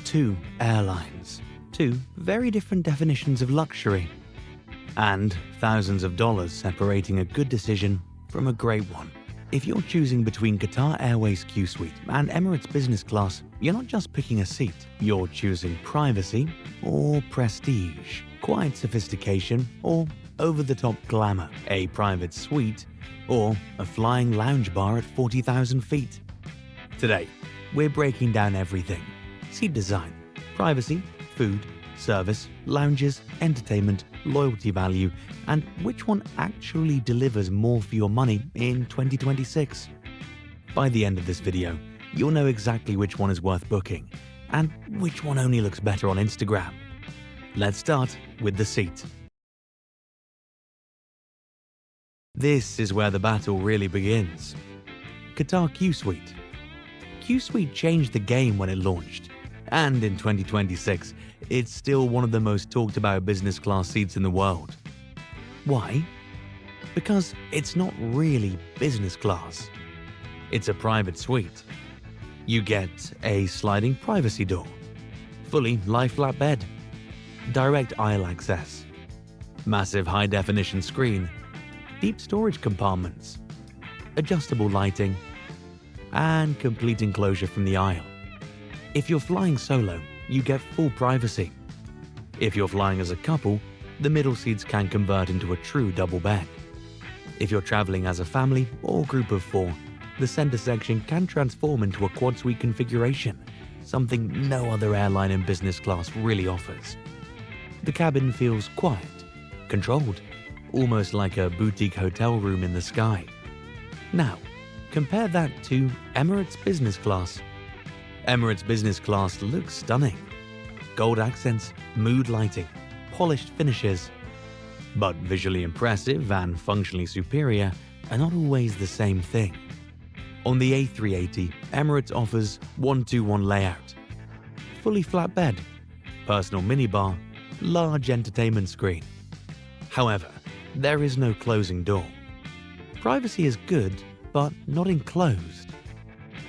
two airlines, two very different definitions of luxury, and thousands of dollars separating a good decision from a great one. If you're choosing between Qatar Airways Qsuite and Emirates Business Class, you're not just picking a seat, you're choosing privacy or prestige, quiet sophistication or over-the-top glamour, a private suite or a flying lounge bar at 40,000 feet. Today, we're breaking down everything: seat design, privacy, food, service, lounges, entertainment, loyalty value, and which one actually delivers more for your money in 2026. By the end of this video, you'll know exactly which one is worth booking and which one only looks better on Instagram. Let's start with the seat. This is where the battle really begins. Qatar Qsuite. Qsuite changed the game when it launched, and in 2026, it's still one of the most talked about business class seats in the world. Why? Because it's not really business class. It's a private suite. You get a sliding privacy door, fully lie-flat bed, direct aisle access, massive high-definition screen, deep storage compartments, adjustable lighting, and complete enclosure from the aisle. If you're flying solo, you get full privacy. If you're flying as a couple, the middle seats can convert into a true double bed. If you're traveling as a family or group of four, the center section can transform into a quad suite configuration, something no other airline in business class really offers. The cabin feels quiet, controlled, almost like a boutique hotel room in the sky. Now, compare that to Emirates Business Class. Emirates Business Class looks stunning. Gold accents, mood lighting, polished finishes. But visually impressive and functionally superior are not always the same thing. On the A380, Emirates offers 1-2-1 layout. Fully flat bed, personal minibar, large entertainment screen. However, there is no closing door. Privacy is good, but not enclosed.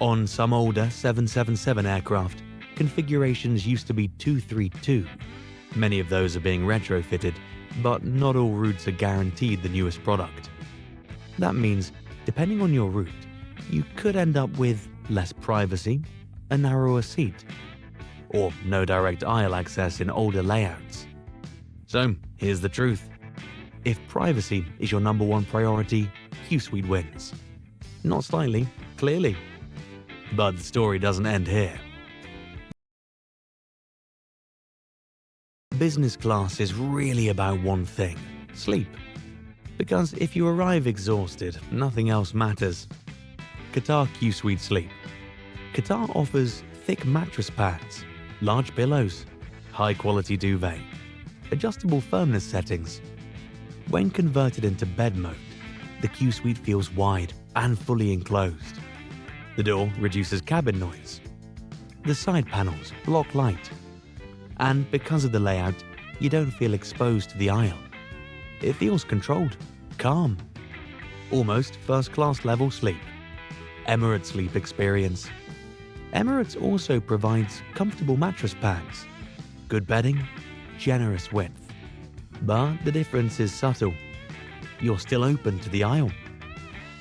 On some older 777 aircraft, configurations used to be 232. Many of those are being retrofitted, but not all routes are guaranteed the newest product. That means, depending on your route, you could end up with less privacy, a narrower seat, or no direct aisle access in older layouts. So, here's the truth. If privacy is your number one priority, Qsuite wins. Not slightly, clearly. But the story doesn't end here. Business class is really about one thing: sleep. Because if you arrive exhausted, nothing else matters. Qatar Qsuite Sleep. Qatar offers thick mattress pads, large pillows, high-quality duvet, adjustable firmness settings. When converted into bed mode, the Qsuite feels wide and fully enclosed. The door reduces cabin noise. The side panels block light. And because of the layout, you don't feel exposed to the aisle. It feels controlled, calm. Almost first-class level sleep. Emirates Sleep Experience. Emirates also provides comfortable mattress pads, good bedding, generous width. But the difference is subtle. You're still open to the aisle.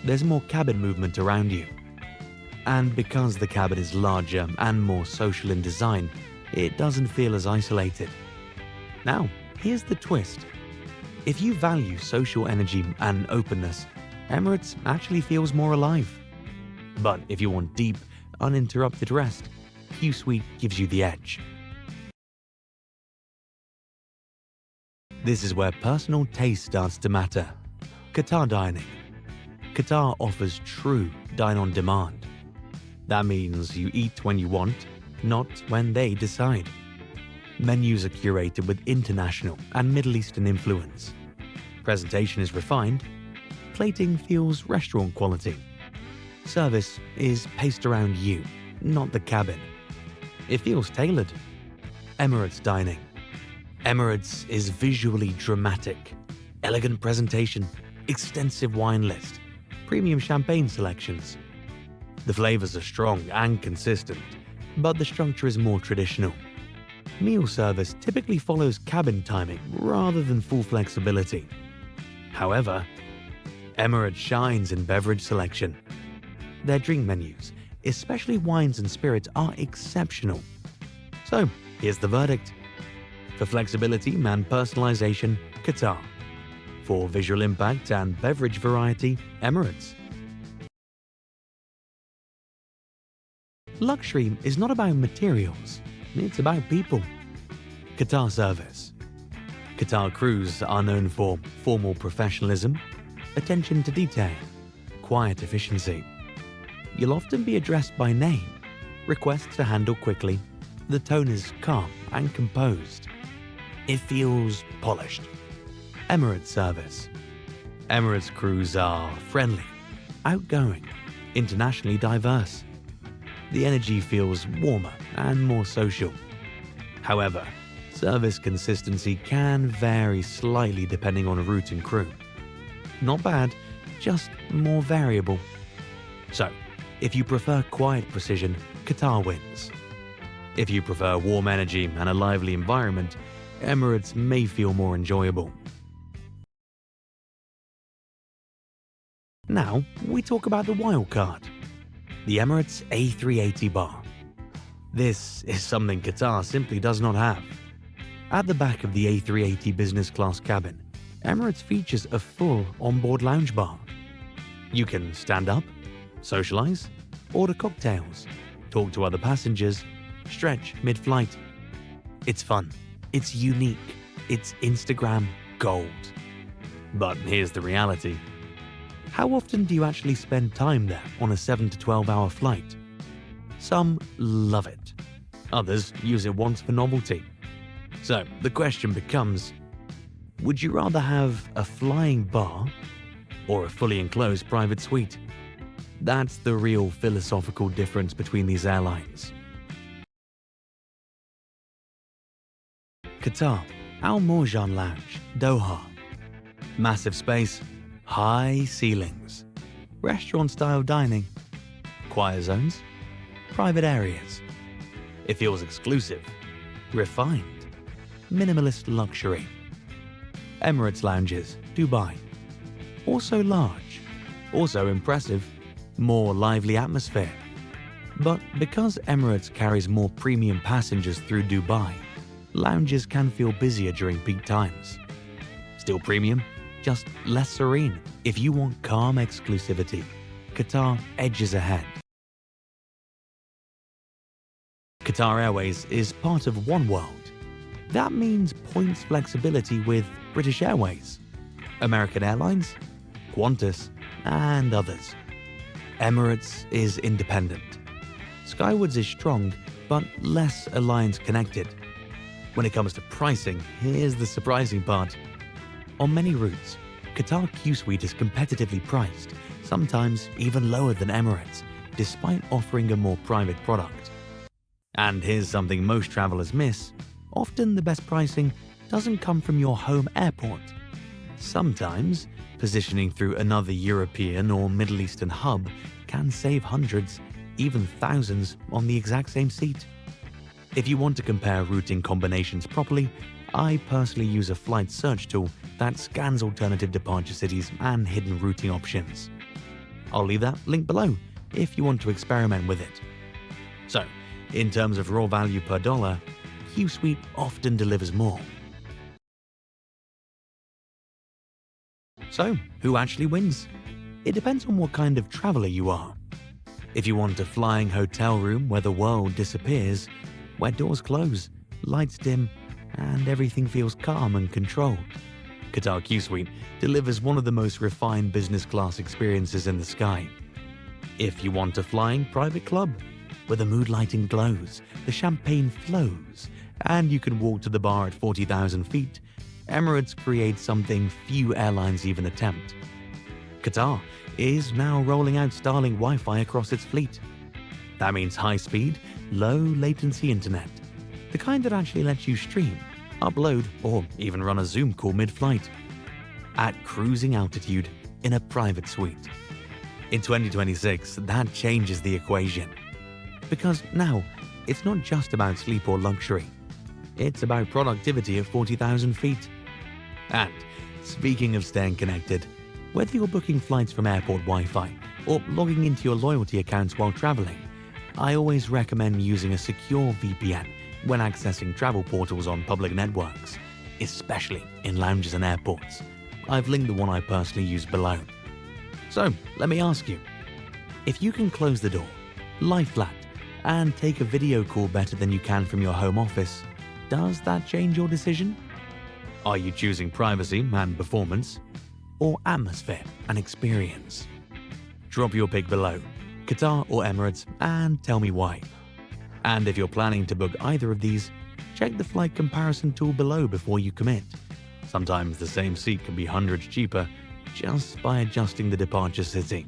There's more cabin movement around you. And because the cabin is larger and more social in design, it doesn't feel as isolated. Now, here's the twist. If you value social energy and openness, Emirates actually feels more alive. But if you want deep, uninterrupted rest, Qsuite gives you the edge. This is where personal taste starts to matter. Qatar dining. Qatar offers true dine on demand. That means you eat when you want, not when they decide. Menus are curated with international and Middle Eastern influence. Presentation is refined. Plating feels restaurant quality. Service is paced around you, not the cabin. It feels tailored. Emirates dining. Emirates is visually dramatic. Elegant presentation, extensive wine list, premium champagne selections. The flavors are strong and consistent, but the structure is more traditional. Meal service typically follows cabin timing rather than full flexibility. However, Emirates shines in beverage selection. Their drink menus, especially wines and spirits, are exceptional. So, here's the verdict. For flexibility and personalization, Qatar. For visual impact and beverage variety, Emirates. Luxury is not about materials, it's about people. Qatar service. Qatar crews are known for formal professionalism, attention to detail, quiet efficiency. You'll often be addressed by name, requests to handle quickly. The tone is calm and composed. It feels polished. Emirates service. Emirates crews are friendly, outgoing, internationally diverse. The energy feels warmer and more social. However, service consistency can vary slightly depending on route and crew. Not bad, just more variable. So, if you prefer quiet precision, Qatar wins. If you prefer warm energy and a lively environment, Emirates may feel more enjoyable. Now, we talk about the wild card, the Emirates A380 bar. This is something Qatar simply does not have. At the back of the A380 business class cabin, Emirates features a full onboard lounge bar. You can stand up, socialize, order cocktails, talk to other passengers, stretch mid-flight. It's fun, it's unique, it's Instagram gold. But here's the reality. How often do you actually spend time there on a 7 to 12 hour flight? Some love it. Others use it once for novelty. So the question becomes, would you rather have a flying bar or a fully enclosed private suite? That's the real philosophical difference between these airlines. Qatar, Al Morjan Lounge, Doha. Massive space, high ceilings, restaurant-style dining, quiet zones, private areas. It feels exclusive, refined, minimalist luxury. Emirates Lounges, Dubai. Also large, also impressive, more lively atmosphere. But because Emirates carries more premium passengers through Dubai, lounges can feel busier during peak times. Still premium, just less serene. If you want calm exclusivity, Qatar edges ahead. Qatar Airways is part of One World. That means points flexibility with British Airways, American Airlines, Qantas, and others. Emirates is independent. Skywards is strong, but less alliance connected. When it comes to pricing, here's the surprising part. On many routes, Qatar Qsuite is competitively priced, sometimes even lower than Emirates, despite offering a more private product. And here's something most travelers miss. Often the best pricing doesn't come from your home airport. Sometimes, positioning through another European or Middle Eastern hub can save hundreds, even thousands on the exact same seat. If you want to compare routing combinations properly, I personally use a flight search tool that scans alternative departure cities and hidden routing options. I'll leave that link below if you want to experiment with it. So, in terms of raw value per dollar, Qsuite often delivers more. So, who actually wins? It depends on what kind of traveler you are. If you want a flying hotel room where the world disappears, where doors close, lights dim, and everything feels calm and controlled, Qatar Qsuite delivers one of the most refined business class experiences in the sky. If you want a flying private club, where the mood lighting glows, the champagne flows, and you can walk to the bar at 40,000 feet, Emirates creates something few airlines even attempt. Qatar is now rolling out Starlink Wi-Fi across its fleet. That means high-speed, low-latency internet, the kind that actually lets you stream, upload, or even run a Zoom call mid-flight, at cruising altitude in a private suite. In 2026, that changes the equation. Because now, It's not just about sleep or luxury. It's about productivity at 40,000 feet. And speaking of staying connected, whether you're booking flights from airport Wi-Fi or logging into your loyalty accounts while traveling, I always recommend using a secure VPN when accessing travel portals on public networks, especially in lounges and airports. I've linked the one I personally use below. So, let me ask you, if you can close the door, lie flat, and take a video call better than you can from your home office, does that change your decision? Are you choosing privacy and performance, or atmosphere and experience? Drop your pick below, Qatar or Emirates, and tell me why. And if you're planning to book either of these, check the flight comparison tool below before you commit. Sometimes the same seat can be hundreds cheaper just by adjusting the departure city.